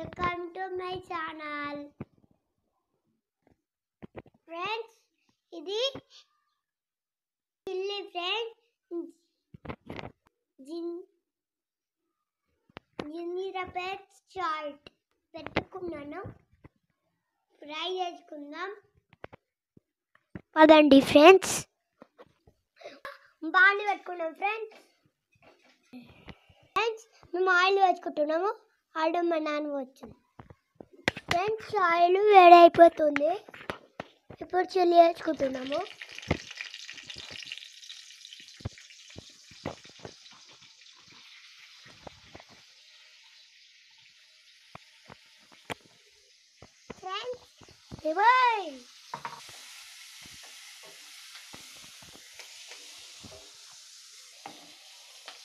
Welcome to my channel. Friends, ఇది chilli friends ginger chat పెట్టుకున్నాను. Fry చేసుకుందాం పదండి ఫ్రెండ్స్. బాండి పెట్టుకున్నాం ఫ్రెండ్స్. మేము ఆయిల్ వేసుకుంటున్నాము. ఆయిల్ మా నాన్న వచ్చింది ఫ్రెండ్స్. ఆయిల్ వేడైపోతుంది. ఇప్పుడు చిల్లీ వేసుకుంటున్నాము. ఫ్రెండ్స్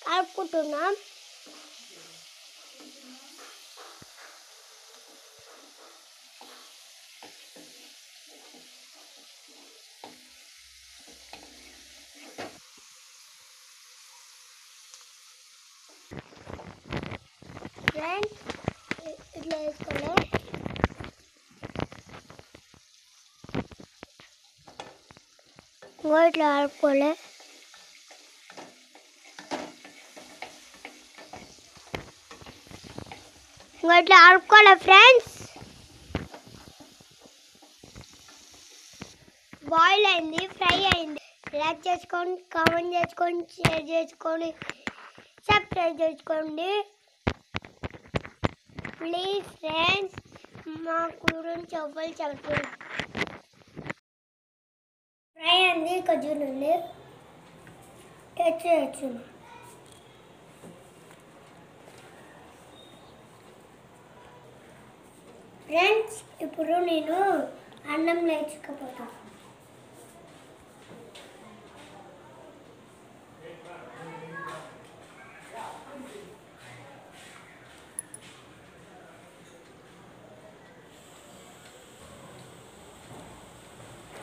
కలుపుకుంటున్నాం. ఫ్రెండ్స్ ఇట్లా వేసుకోలే. ఇట్లా ఆడుకోలే. ఇట్లా ఆడుకోలే ఫ్రెండ్స్. బాయిల్ అయింది, ఫ్రై అయింది. లైక్ చేసుకోండి, కామెంట్ చేసుకోండి, షేర్ చేసుకోండి, సబ్స్క్రైబ్ చేసుకోండి ప్లీజ్ ఫ్రెండ్స్. మా గురించి ఎవ్వరు చెప్పండి. ఫ్రై అయింది, ఖర్జూర్ ఉంది తెచ్చు. ఫ్రెండ్స్ ఇప్పుడు నేను అన్నం లేచుకపోతాను.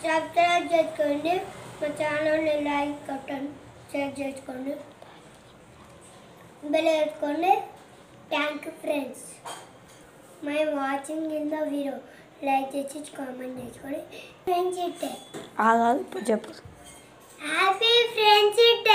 సబ్స్క్రైబ్ చేసుకోండి, మా ఛానల్ని లైక్ కొట్టండి, షేర్ చేసుకోండి, బెల్ వేసుకోండి. Thank you friends. My watching in the video. Like చేసి కామెంట్ చేసుకోండి. ఫ్రెండ్షిప్ డే ఇప్పుడు చెప్పు. Happy friendship day.